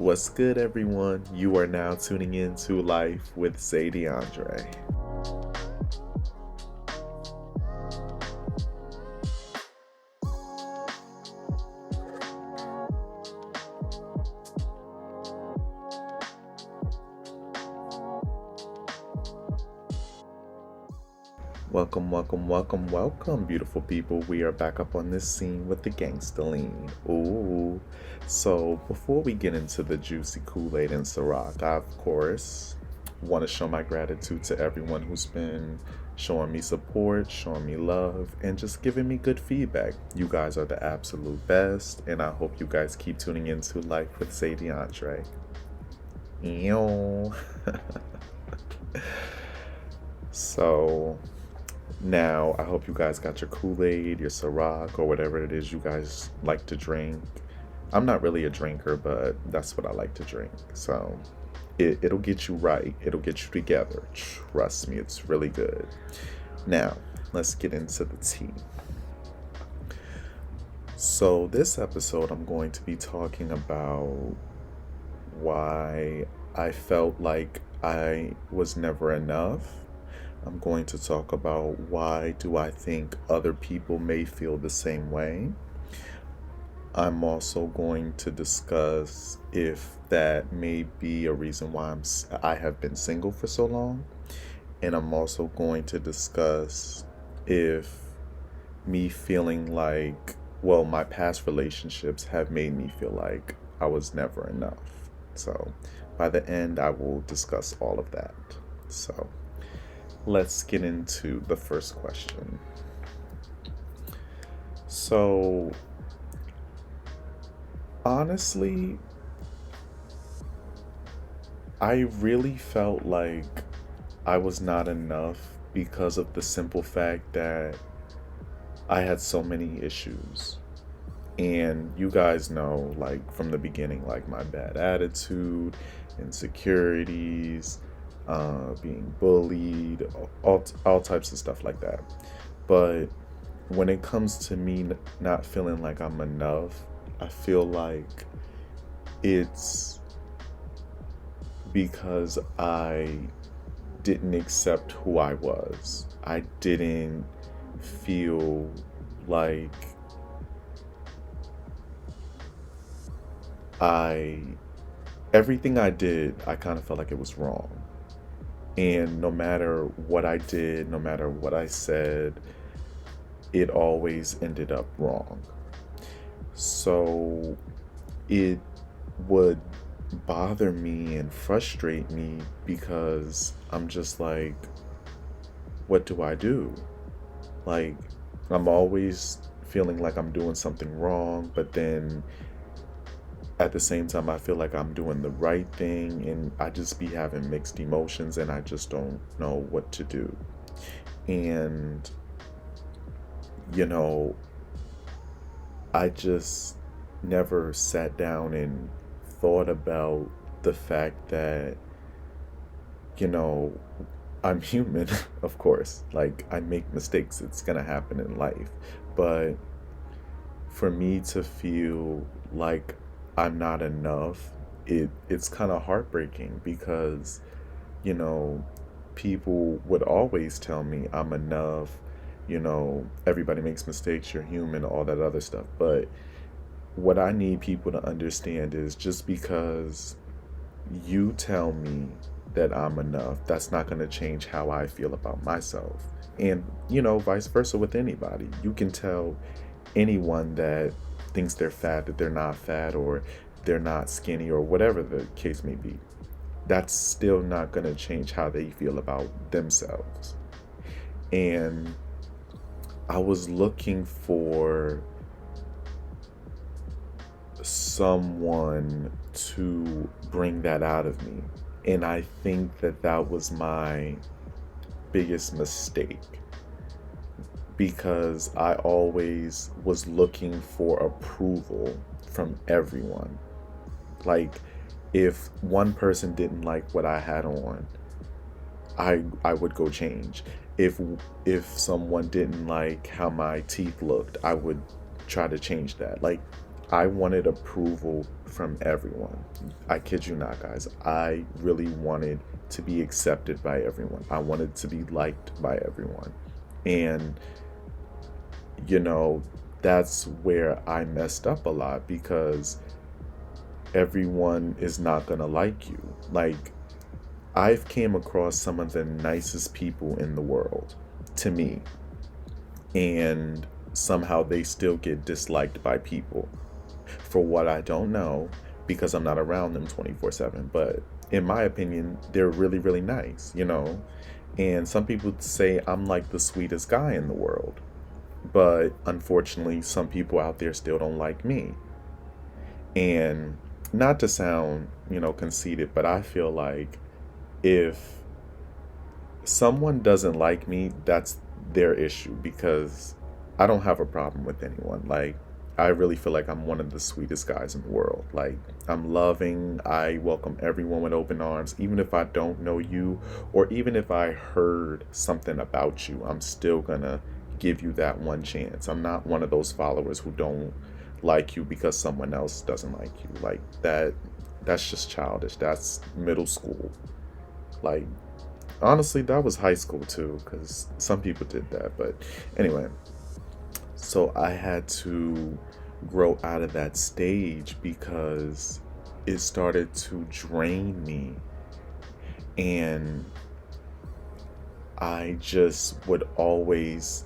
What's good, everyone? You are now tuning in to Life with Sadie Andre. Welcome, welcome, welcome, welcome, beautiful people. We are back up on this scene with the gangsta lean. Ooh. So, before we get into the juicy Kool-Aid and Ciroc, I, of course, want to show my gratitude to everyone who's been showing me support, showing me love, and just giving me good feedback. You guys are the absolute best, and I hope you guys keep tuning into Life with Sadie Andre. Ew. So, now, I hope you guys got your Kool-Aid, your Ciroc, or whatever it is you guys like to drink. I'm not really a drinker, but that's what I like to drink. So, it'll get you right. It'll get you together. Trust me, it's really good. Now, let's get into the tea. So, this episode, I'm going to be talking about why I felt like I was never enough. I'm going to talk about why do I think other people may feel the same way. I'm also going to discuss if that may be a reason why I have been single for so long. And I'm also going to discuss if me feeling like, well, my past relationships have made me feel like I was never enough. So by the end, I will discuss all of that. So let's get into the first question. So, honestly, I really felt like I was not enough because of the simple fact that I had so many issues. And you guys know, like, from the beginning, like, my bad attitude, insecurities, being bullied, all types of stuff like that. But when it comes to me not feeling like I'm enough, I feel like it's because I didn't accept who I was. I didn't feel like everything I did, I kind of felt like it was wrong. And no matter what I did, no matter what I said, it always ended up wrong. So it would bother me and frustrate me because I'm just like, what do I do? Like, I'm always feeling like I'm doing something wrong, but then at the same time, I feel like I'm doing the right thing, and I just be having mixed emotions, and I just don't know what to do. And, you know, I just never sat down and thought about the fact that, you know, I'm human, of course. Like, I make mistakes, it's gonna happen in life. But for me to feel like I'm not enough, it's kind of heartbreaking because, you know, people would always tell me I'm enough, everybody makes mistakes, you're human, all that other stuff. But what I need people to understand is just because you tell me that I'm enough, that's not going to change how I feel about myself. And, vice versa with anybody. You can tell anyone that thinks they're fat that they're not fat, or they're not skinny, or whatever the case may be. That's still not going to change how they feel about themselves. And I was looking for someone to bring that out of me. And I think that was my biggest mistake, because I always was looking for approval from everyone. Like, if one person didn't like what I had on, I would go change. If someone didn't like how my teeth looked, I would try to change that. Like, I wanted approval from everyone. I kid you not, guys. I really wanted to be accepted by everyone. I wanted to be liked by everyone. And, you know, that's where I messed up a lot because everyone is not going to like you. Like, I've came across some of the nicest people in the world to me, and somehow they still get disliked by people for what I don't know because I'm not around them 24/7. But in my opinion, they're really, really nice, you know? And some people say I'm like the sweetest guy in the world. But unfortunately, some people out there still don't like me. And not to sound, conceited, but I feel like if someone doesn't like me, that's their issue because I don't have a problem with anyone. Like, I really feel like I'm one of the sweetest guys in the world. Like, I'm loving, I welcome everyone with open arms, even if I don't know you, or even if I heard something about you, I'm still gonna give you that one chance. I'm not one of those followers who don't like you because someone else doesn't like you. Like, that's just childish. That's middle school. Like, honestly, that was high school too, because some people did that. But anyway, so I had to grow out of that stage because it started to drain me. And I just would always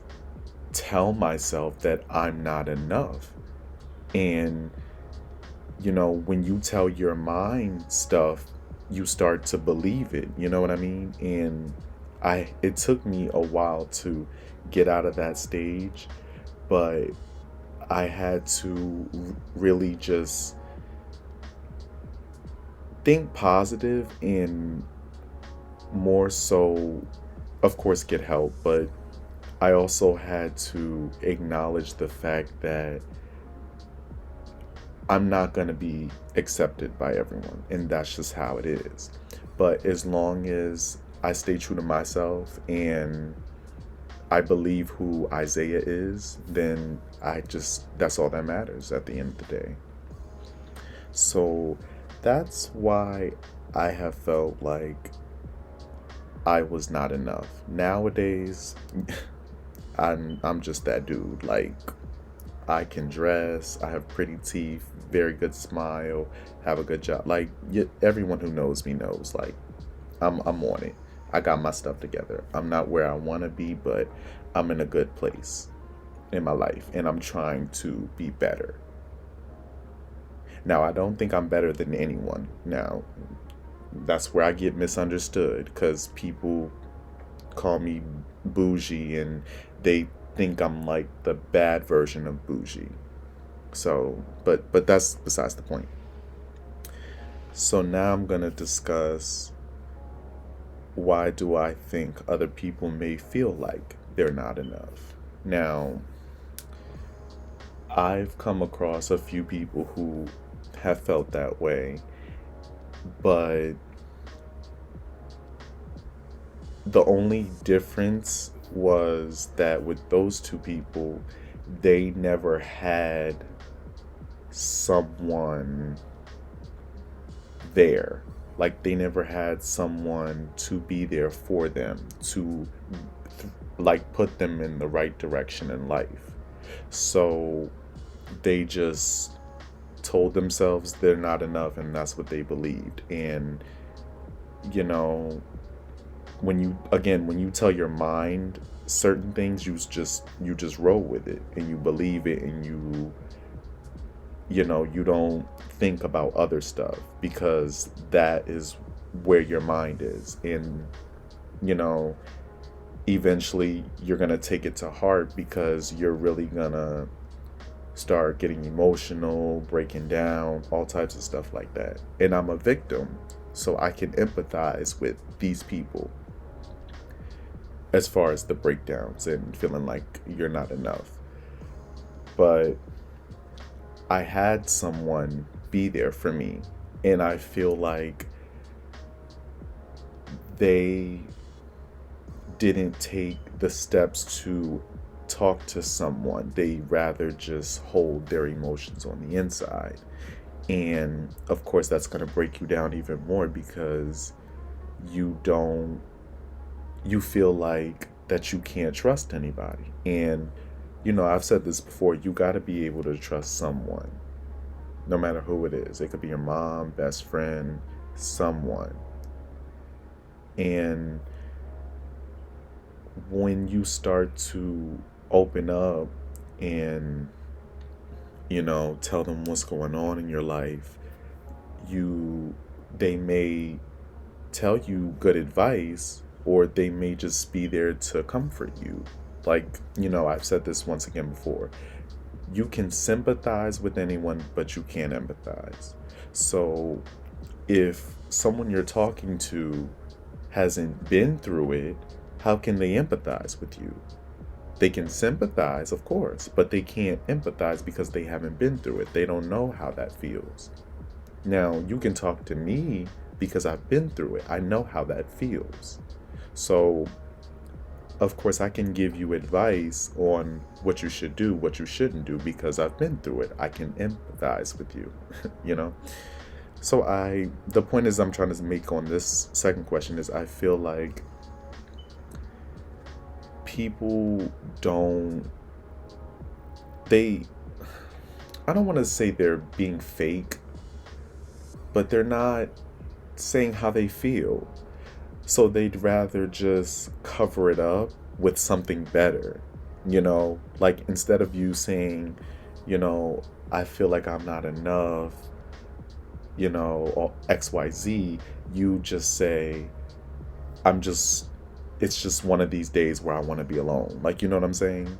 tell myself that I'm not enough. And, when you tell your mind stuff, you start to believe it. You know what I mean? And it took me a while to get out of that stage, but I had to really just think positive and more so, of course, get help, but I also had to acknowledge the fact that I'm not going to be accepted by everyone, and that's just how it is. But as long as I stay true to myself and I believe who Isaiah is, then that's all that matters at the end of the day. So that's why I have felt like I was not enough. Nowadays, I'm just that dude. Like, I can dress, I have pretty teeth, very good smile, have a good job. Like, everyone who knows me knows, like, I'm on it. I got my stuff together. I'm not where I want to be, but I'm in a good place in my life, and I'm trying to be better. Now, I don't think I'm better than anyone. Now, that's where I get misunderstood because people call me bougie and they think I'm like the bad version of bougie. So, but that's besides the point. So now I'm going to discuss why do I think other people may feel like they're not enough. Now, I've come across a few people who have felt that way, but the only difference was that with those two people, they never had someone there. Like, they never had someone to be there for them, to like put them in the right direction in life. So they just told themselves they're not enough, and that's what they believed. And, you know, when you tell your mind certain things, you just roll with it and you believe it, and you don't think about other stuff because that is where your mind is. And you know eventually you're going to take it to heart because you're really going to start getting emotional, breaking down, all types of stuff like that. And I'm a victim, so I can empathize with these people as far as the breakdowns and feeling like you're not enough. But I had someone be there for me, and I feel like they didn't take the steps to talk to someone. They rather just hold their emotions on the inside. And of course, that's going to break you down even more because you don't, you feel like that you can't trust anybody. And, I've said this before, you got to be able to trust someone, no matter who it is. It could be your mom, best friend, someone. And when you start to open up and, tell them what's going on in your life, you they may tell you good advice, or they may just be there to comfort you. Like, I've said this once again before. You can sympathize with anyone, but you can't empathize. So if someone you're talking to hasn't been through it, how can they empathize with you? They can sympathize, of course, but they can't empathize because they haven't been through it. They don't know how that feels. Now, you can talk to me because I've been through it. I know how that feels. So, of course, I can give you advice on what you should do, what you shouldn't do, because I've been through it. I can empathize with you, you know? So the point is I'm trying to make on this second question is I feel like people don't, they, I don't want to say they're being fake, but they're not saying how they feel. So they'd rather just cover it up with something better, Like instead of you saying, I feel like I'm not enough, or XYZ, you just say, I'm just, it's just one of these days where I want to be alone. Like, you know what I'm saying?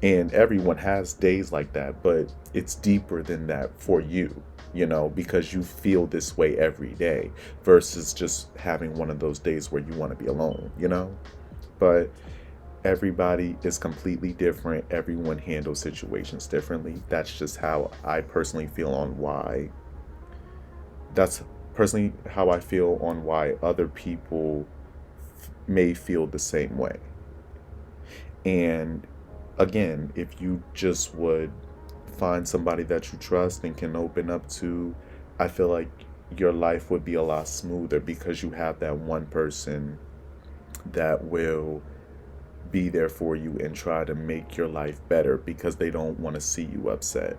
And everyone has days like that, but it's deeper than that for you, because you feel this way every day versus just having one of those days where you want to be alone. But everybody is completely different. Everyone handles situations differently. That's just how I personally feel on why. That's personally how I feel on why other people may feel the same way. And again, if you just would find somebody that you trust and can open up to, I feel like your life would be a lot smoother because you have that one person that will be there for you and try to make your life better because they don't want to see you upset.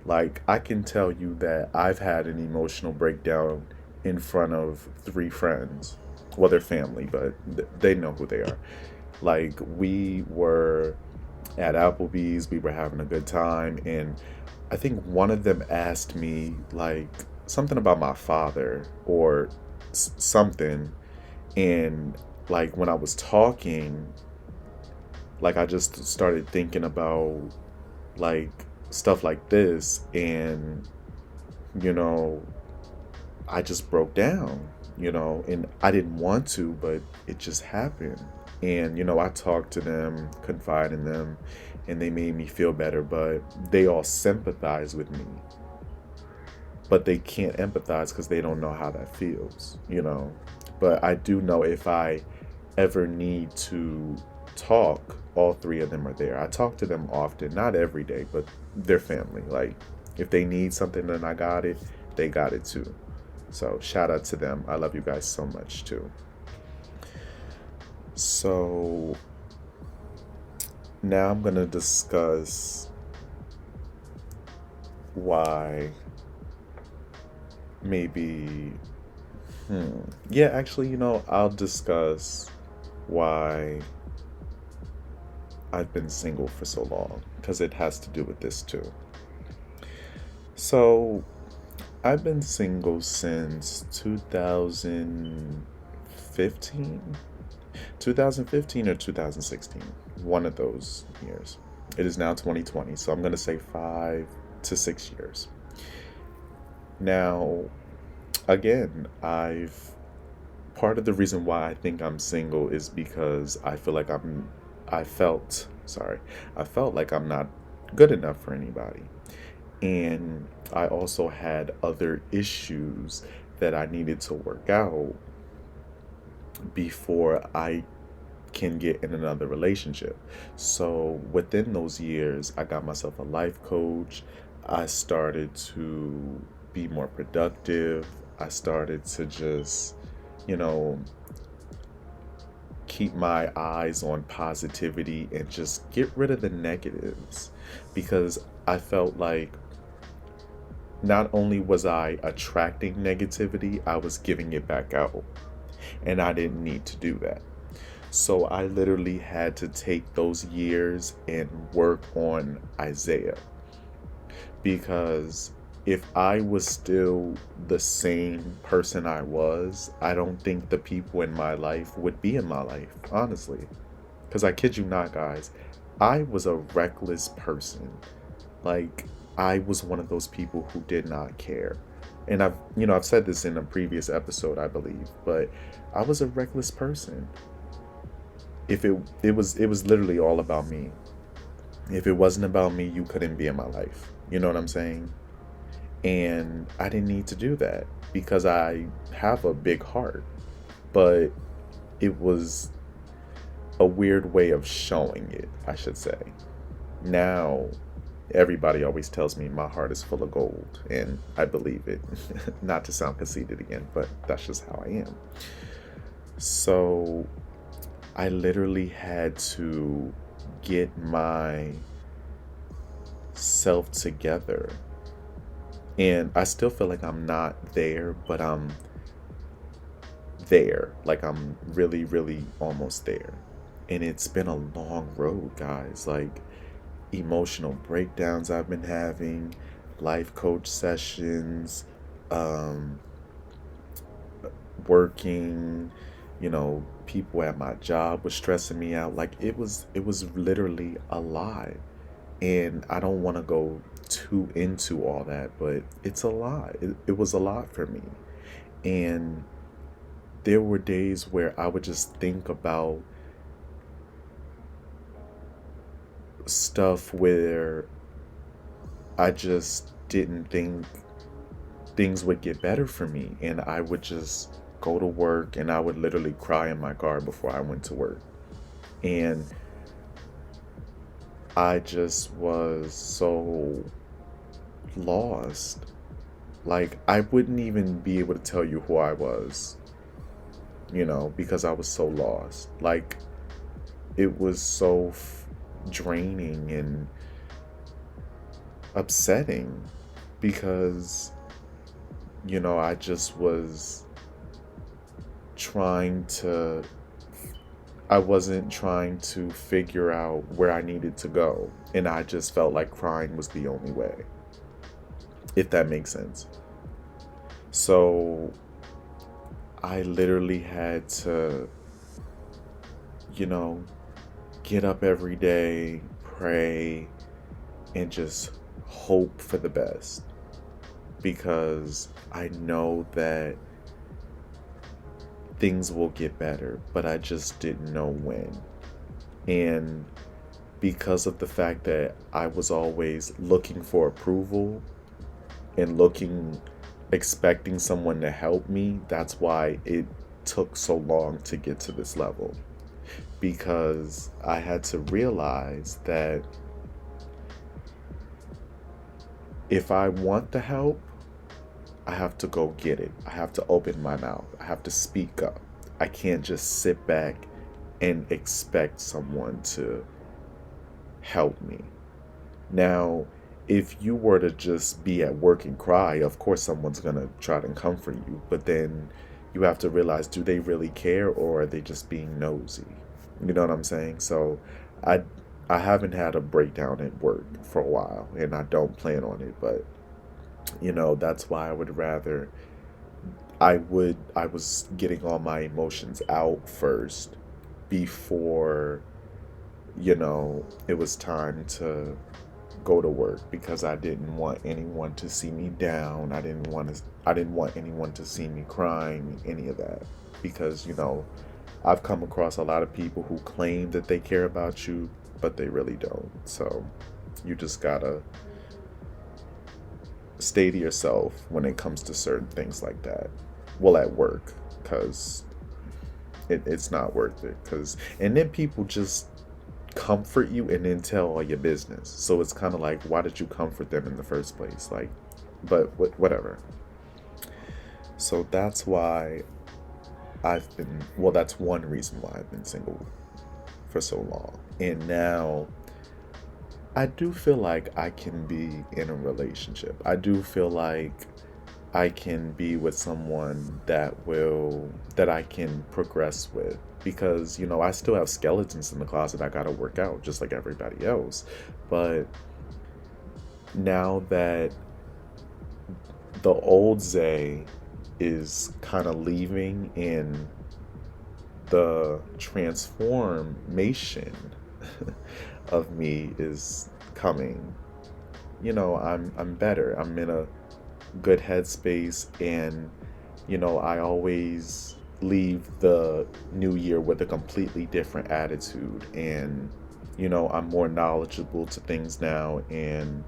Like, I can tell you that I've had an emotional breakdown in front of 3 friends. Well, they're family, but they know who they are. Like, we were at Applebee's, we were having a good time, and I think one of them asked me, like, something about my father or something. And, like, when I was talking, like, I just started thinking about, like, stuff like this, and, you know, I just broke down, and I didn't want to, but it just happened. And, I talked to them, confided in them, and they made me feel better, but they all sympathize with me. But they can't empathize because they don't know how that feels. But I do know if I ever need to talk, all 3 of them are there. I talk to them often, not every day, but they're family. Like, if they need something and I got it, they got it too. So shout out to them. I love you guys so much too. So now I'm going to discuss why maybe, yeah, actually, I'll discuss why I've been single for so long because it has to do with this too. So I've been single since 2015 or 2016, one of those years. It is now 2020, so I'm going to say 5 to 6 years. Now, again, part of the reason why I think I'm single is because I feel like I felt like I'm not good enough for anybody. And I also had other issues that I needed to work out before I can get in another relationship. So within those years, I got myself a life coach. I started to be more productive. I started to just, you know, keep my eyes on positivity and just get rid of the negatives, because I felt like not only was I attracting negativity, I was giving it back out. And I didn't need to do that. So I literally had to take those years and work on Isaiah, because if I was still the same person I was, I don't think the people in my life would be in my life, honestly. Because I kid you not, guys, I was a reckless person. Like, I was one of those people who did not care. And I've said this in a previous episode, I believe, but I was a reckless person. If it was literally all about me. If it wasn't about me, you couldn't be in my life. You know what I'm saying? And I didn't need to do that because I have a big heart. But it was a weird way of showing it, I should say. Now, everybody always tells me my heart is full of gold, and I believe it. Not to sound conceited again, but that's just how I am. So I literally had to get my self together. And I still feel like I'm not there, but I'm there. Like, I'm really, really almost there. And it's been a long road, guys. Like, emotional breakdowns I've been having, life coach sessions, um, working, people at my job was stressing me out. Like, it was literally a lot. And I don't want to go too into all that, but it's a lot. It was a lot for me. And there were days where I would just think about stuff where I just didn't think things would get better for me. And I would just go to work and I would literally cry in my car before I went to work. And I just was so lost. Like, I wouldn't even be able to tell you who I was, because I was so lost. Like, it was so draining and upsetting because, I just was trying to, I wasn't trying to figure out where I needed to go. And I just felt like crying was the only way, if that makes sense. So I literally had to, you know, get up every day, pray, and just hope for the best. Because I know that things will get better, but I just didn't know when. And because of the fact that I was always looking for approval and expecting someone to help me, that's why it took so long to get to this level. Because I had to realize that if I want the help, I have to go get it. I have to open my mouth. I have to speak up. I can't just sit back and expect someone to help me. Now, if you were to just be at work and cry, of course someone's going to try to comfort you. But then you have to realize, do they really care, or are they just being nosy? You know what I'm saying? So I I haven't had a breakdown at work for a while, and I don't plan on it, but that's why I was getting all my emotions out first before, it was time to go to work, because I didn't want anyone to see me down. I didn't want anyone to see me crying, any of that. Because, I've come across a lot of people who claim that they care about you, but they really don't. So you just gotta stay to yourself when it comes to certain things like that. Well, at work, because It's not worth it. Cause and then people just comfort you and then tell all your business. So it's kind of like, why did you comfort them in the first place? Like, but whatever. So that's why well, that's one reason why I've been single for so long. And now I do feel like I can be in a relationship. I do feel like I can be with someone that I can progress with, because, I still have skeletons in the closet I got to work out just like everybody else. But now that the old Zay is kind of leaving and the transformation of me is coming, I'm better. I'm in a good headspace, and I always leave the new year with a completely different attitude, and I'm more knowledgeable to things now, and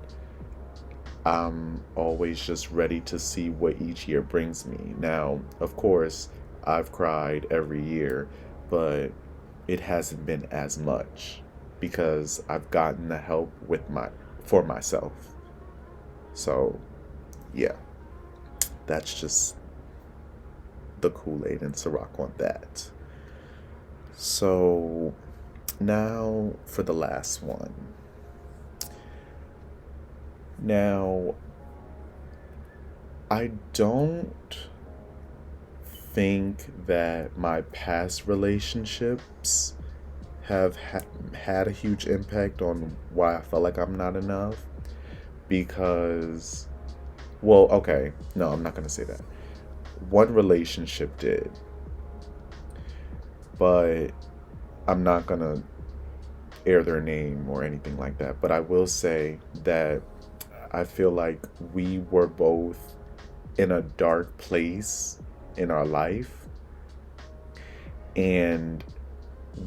I'm always just ready to see what each year brings me. Now, of course, I've cried every year, but it hasn't been as much because I've gotten the help for myself. So, yeah, that's just the Kool-Aid and Ciroc on that. So, now for the last one. Now, I don't think that my past relationships have had a huge impact on why I felt like I'm not enough. Because, well, okay, no, I'm not going to say that. One relationship did, but I'm not going to air their name or anything like that. But I will say that I feel like we were both in a dark place in our life, and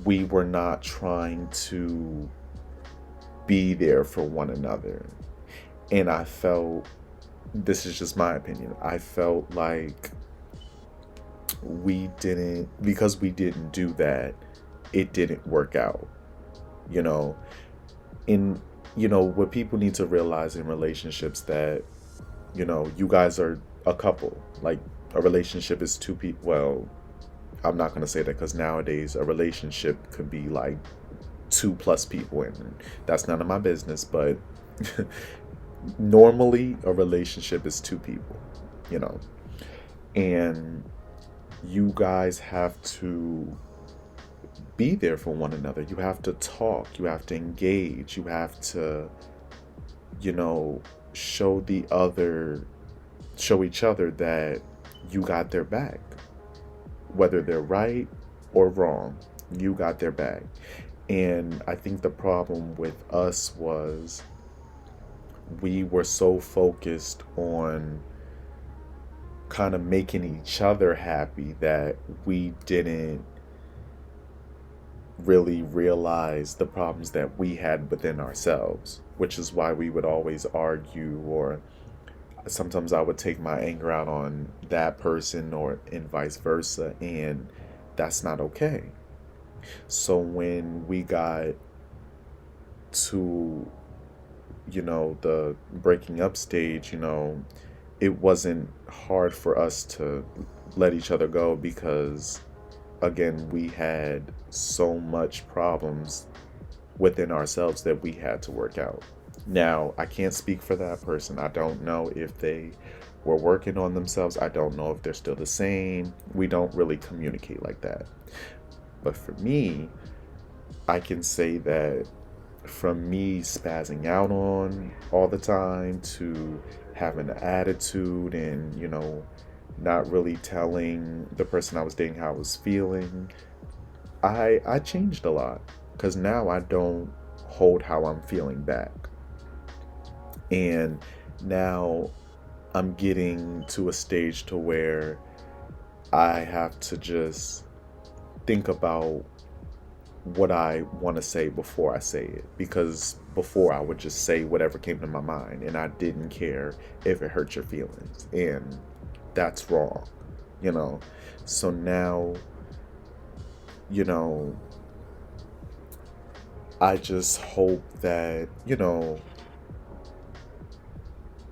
we were not trying to be there for one another. And I felt, this is just my opinion, I felt like because we didn't do that, it didn't work out. You know, in, what people need to realize in relationships, that, you guys are a couple. Like, a relationship is two people. Well, I'm not going to say that, because nowadays a relationship could be like two plus people, and that's none of my business. But normally a relationship is two people, you know, and you guys have to be there for one another. You have to talk, you have to engage, you have to, you know, show each other that you got their back. Whether they're right or wrong, you got their back. And I think the problem with us was we were so focused on kind of making each other happy that we didn't really realize the problems that we had within ourselves, which is why we would always argue, or sometimes I would take my anger out on that person, or and vice versa, and that's not okay. So when we got to, the breaking up stage, it wasn't hard for us to let each other go, because again, we had so much problems within ourselves that we had to work out. Now, I can't speak for that person. I don't know if they were working on themselves. I don't know if they're still the same. We don't really communicate like that. But for me, I can say that from me spazzing out on all the time to having an attitude and, not really telling the person I was dating how I was feeling, I changed a lot, because now I don't hold how I'm feeling back. And now I'm getting to a stage to where I have to just think about what I want to say before I say it, because before I would just say whatever came to my mind, and I didn't care if it hurt your feelings, and that's wrong. So now you know, I just hope that,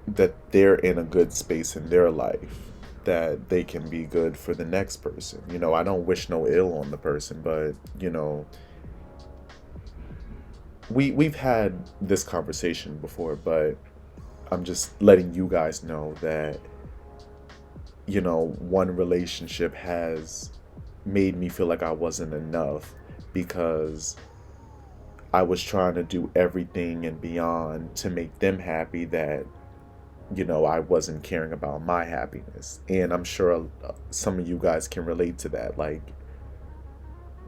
that they're in a good space in their life, that they can be good for the next person. I don't wish no ill on the person, but, we've had this conversation before, but I'm just letting you guys know that, one relationship has made me feel like I wasn't enough because I was trying to do everything and beyond to make them happy, that I wasn't caring about my happiness. And I'm sure some of you guys can relate to that. Like,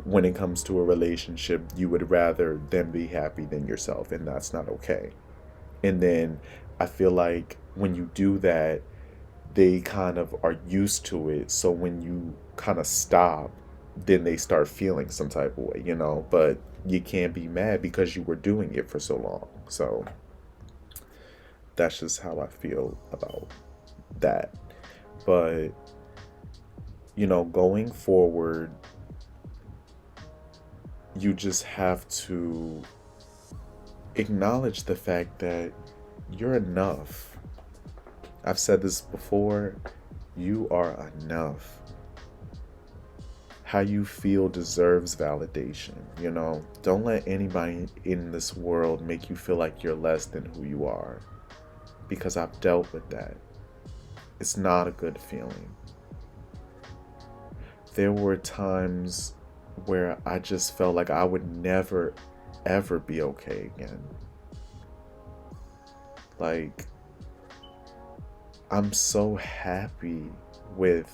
when it comes to a relationship, you would rather them be happy than yourself, and that's not okay. And then I feel like when you do that, they kind of are used to it. So when you kind of stop, then they start feeling some type of way. But you can't be mad because you were doing it for so long. So that's just how I feel about that. But, going forward, you just have to acknowledge the fact that you're enough. I've said this before, you are enough. How you feel deserves validation. Don't let anybody in this world make you feel like you're less than who you are, because I've dealt with that. It's not a good feeling. There were times where I just felt like I would never, ever be okay again. Like, I'm so happy with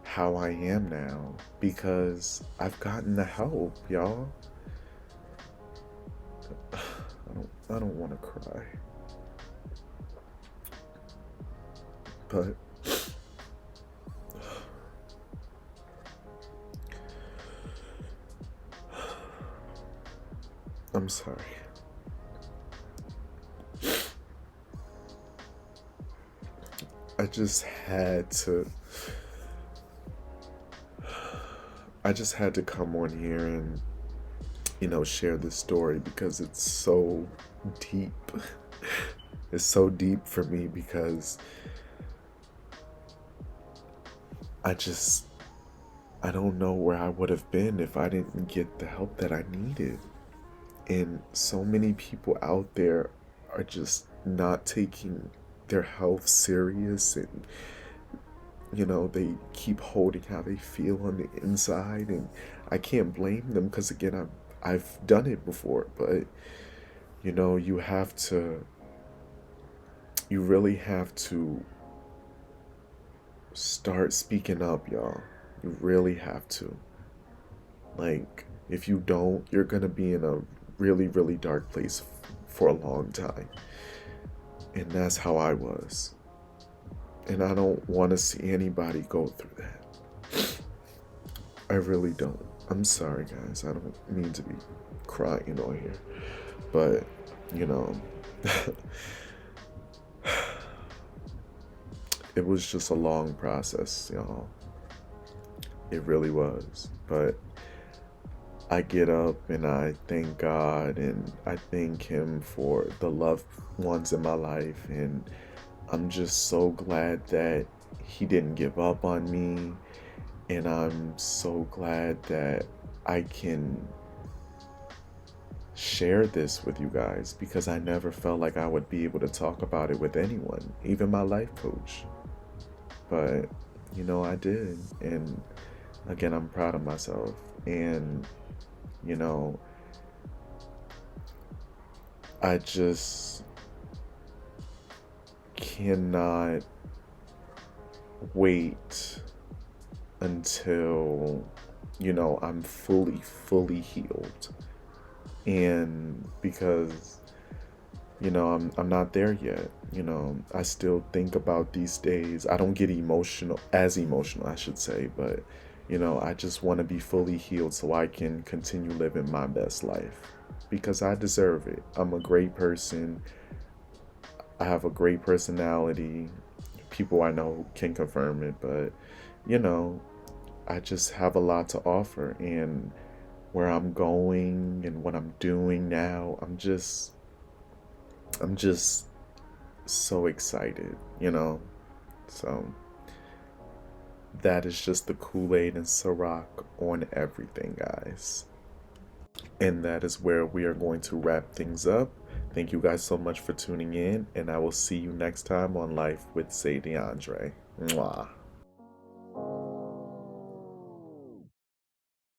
how I am now because I've gotten the help, y'all. I don't want to cry. But I'm sorry. I just had to come on here and share this story because it's so deep. It's so deep for me because I don't know where I would have been if I didn't get the help that I needed. And so many people out there are just not taking their health serious, and they keep holding how they feel on the inside, and I can't blame them because, again, I've done it before. But you really have to start speaking up, y'all. You really have to. Like, if you don't, you're gonna be in a really, really dark place for a long time. And that's how I was. And I don't want to see anybody go through that. I really don't. I'm sorry, guys. I don't mean to be crying on here. But, it was just a long process, y'all. It really was. But I get up and I thank God and I thank Him for the loved ones in my life. And I'm just so glad that He didn't give up on me. And I'm so glad that I can share this with you guys because I never felt like I would be able to talk about it with anyone, even my life coach. But, I did. And again, I'm proud of myself. And, I just cannot wait until, I'm fully healed. And because, I'm not there yet. I still think about these days. I don't get as emotional, I should say, but, I just want to be fully healed so I can continue living my best life because I deserve it. I'm a great person. I have a great personality. People I know can confirm it, but, you know, I just have a lot to offer, and where I'm going and what I'm doing now, I'm just so excited, you know? So that is just the Kool-Aid and Ciroc on everything, guys. And that is where we are going to wrap things up. Thank you guys so much for tuning in, and I will see you next time on Life with Say DeAndre. Mwah.